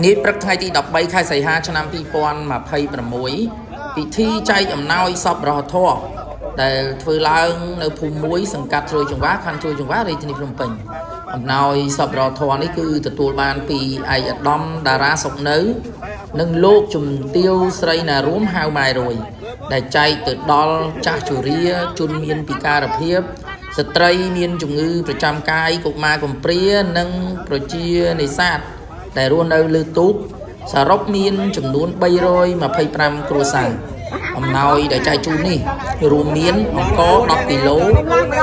នេះព្រឹកថ្ងៃទី13ខែសីហាឆ្នាំ2026ពិធីចែកអំណោយសប្បុរសធម៌ដែលធ្វើឡើងនៅភូមិមួយសង្កាត់ជ្រោយចង្វារខណ្ឌជ្រោយចង្វាររាជធានីភ្នំពេញអំណោយសប្បុរសធម៌នេះគឺទទួលបានពីឯកឧត្តមតារាសុកនៅនិងលោកជំទាវស្រីណារួមហៅម៉ែរួយដែលចែកទៅដល់ចាស់ជរាជនមានពិការភាពស្ត្រីមានជំងឺប្រចាំកាយកុមារកំព្រានិងប្រជានេសាទដែលរស់នៅលើទូកសរុបមានចំនួន325គ្រួសារអំណោយដែលចែកជូននេះរួមមានអង្ករ10គីឡូ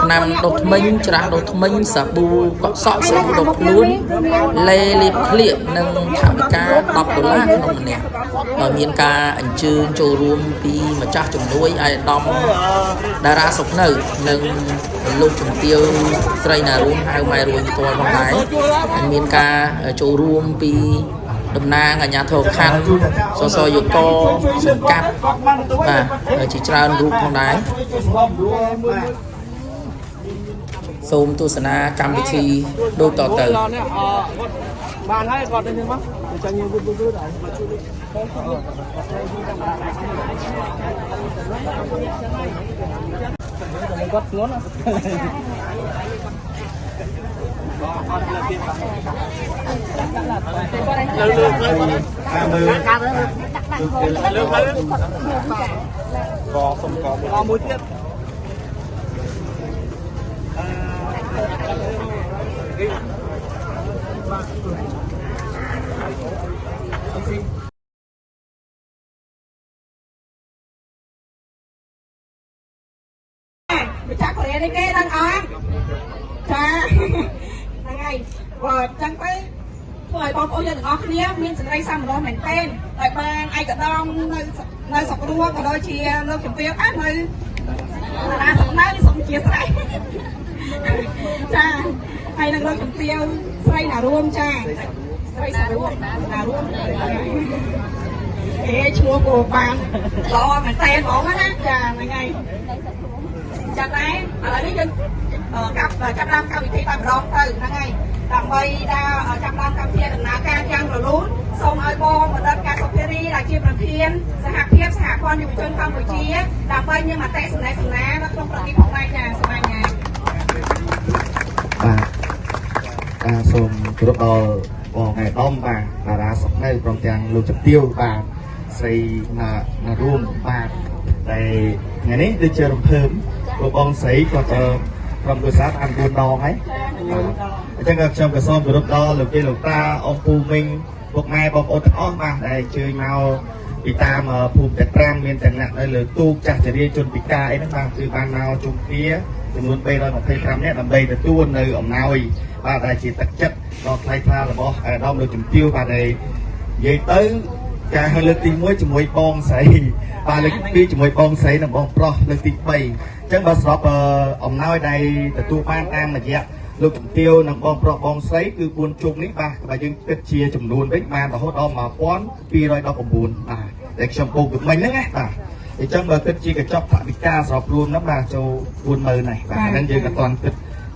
ថ្នាំដុសធ្មេញច្រាសដុសធ្មេញសាប៊ូកក់សក់សាប៊ូដុសខ្លួនលេលាបក្លៀកនិងថវិកា$10ក្នុងម្នាក់ដោយមានការអញ្ជើញចូលរួមពីម្ចាស់ជំនួយឯកឧត្តមតារាសុកនៅនិងលោកជំទាវស្រីណារួមហៅម៉ែរួយផ្ទាល់ផងដែរមានការចូលរួមពីតំណាងអាជ្ញាធរខណ្ឌសសយកសង្កាត់បាទជាច្រើនរូបផងដែរសូមទស្សនាកម្មវិធីដូចតទៅបានហើយគាត់ទៅហ្នឹងមកចាញ់យើងវឹកដែរគាត់ធ្ងន់លើមួយទៀតម្ចាស់កូរ៉េនេះគេដឹងអត់ចាហ្នឹងហើយបើចឹងទៅធ្វើឲ្យបងប្អូនយើងទាំងអស់គ្នាមានសេចក្តីសមរម្យមែនទែនហើយបានឯកឧត្តមនៅស្រុករួក៏ដូចជាលោកជំទាវនៅតារាសុកនៅសូមជាស្រ័យចាហើយនឹងលោកជំទាវស្រីណារួមចាស្រីសារួមណារួមឈ្មោះគោបានល្អមែនទែនបងណាចាហ្នឹងហើយចាតែឥឡូវនេះយើងចាប់ដើមកម្មវិធីតែម្ដងទៅហ្នឹងហើយដើម្បីចាប់ដើមកម្មវិធីដំណើរការយ៉ាងរលូនសូមឲ្យបងបណ្ឌិតកសុភារីដែលជាប្រធានសហភាពសហព័ន្ធយុវជនកម្ពុជាដើម្បីមានមតិសំណេះសំណាលនៅក្នុងប្រទេសផងដែរចាសូមអញ្ញាតបាទសូមគោរពដល់បងឯកឧត្តមបាទតារាសុកនៅព្រមទាំងលោកជំទាវបាទស្រីណារួមបាទតែថ្ងៃនេះដូចជារំភើបលោកបងស្រីគាត់ក្រុមគ្រួសារបាន4ដងហើយអញ្ចឹងខ្ញុំក៏សូមគោរពដល់លោកយាយលោកតាអ៊ំពូមីងពុកម៉ែបងប្អូនទាំងអស់បាទដែលអញ្ជើញមកពីតាមភូមិទាំង5មានទាំងអ្នកនៅលើទូកចាស់ជរាជនពិការអីហ្នឹងបាទគឺបានមកជុំគ្នាចំនួន325នាក់ដើម្បីទទួលនៅអំណោយបាទដែលជាទឹកចិត្តដ៏ថ្លៃថ្លារបស់អាដាមលោកជំទាវបាទដែលនិយាយទៅការលើកទី1ជាមួយបងស្រីបាទលើកទី2ជាមួយបងស្រីនិងបងប្រុសលើកទី3អញ្ចឹងបើស្របអំណោយដែលទទួលបានតាមរយៈលោកជំទាវនិងបងប្រុសបងស្រីគឺ4ជុំនេះបាទបើយើងគិតជាចំនួនវិញបានរហូតដល់1219បាទតែខ្ញុំបូកទៅមិញហ្នឹងណាបាទអញ្ចឹងបើគិតជាកញ្ចប់ថវិកាស្របរួមហ្នឹងបាទចូល40000នេះបាទហ្នឹងយើងក៏អត់គិត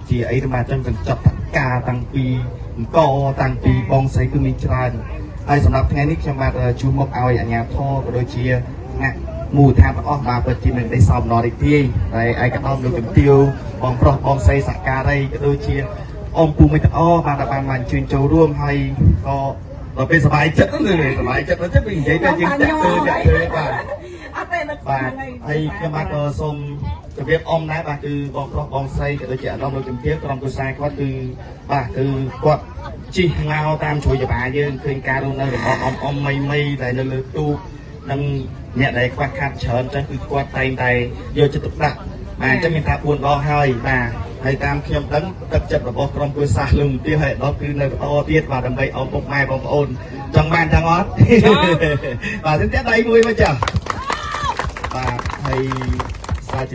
ជាអីទៅបាទអញ្ចឹងកញ្ចប់ថវិកាតាំងពីអង្គតាំងពីបងស្រីគឺមានច្រើនហើយសម្រាប់ថ្ងៃនេះខ្ញុំបាទជួបមកឲ្យអាជ្ញាធរក៏ដូចជាអ្នកមូលដ្ឋានទាំងអស់បាទពិតជាមានដីសោមនរីទីហើយឯកឧត្តមលោកជំទាវបងប្រុសបងស្រីសក្ការីក៏ដូចជាអ៊ំពូមីទាំងអស់បាទបានមកអញ្ជើញចូលរួមហើយក៏ដល់ពេលសប្បាយចិត្តហ្នឹងសប្បាយចិត្តទៅពីនិយាយតែយើងចាក់ទៅបាទអត់ទេបាទហើយខ្ញុំបាទក៏សូមជម្រាបអ៊ំដែរបាទគឺបងប្រុសបងស្រីក៏ដូចជាអាដាមលោកជំទាវក្រុមគ្រួសារគាត់គឺបាទគឺគាត់ជីកងោតាមជ្រួយច្បាយើងឃើញការរស់នៅរបស់អ៊ំមីដែលនៅលើទូកនិងអ្នកដែលខ្វះខាតច្រើនចឹងគឺគាត់តែងតែយកចិត្តទុកដាក់បាទអញ្ចឹងមានថា4ដងហើយបាទហើយតាមខ្ញុំដឹងទឹកចិត្តរបស់ក្រុមគ្រួសារលោកជំទាវហើយដល់គឺនៅបន្តទៀតបាទដើម្បីអោបពុកម៉ែបងប្អូនចង់បានទាំងអត់បាទទៅទៀតដៃមួយមកចាបាទហើយ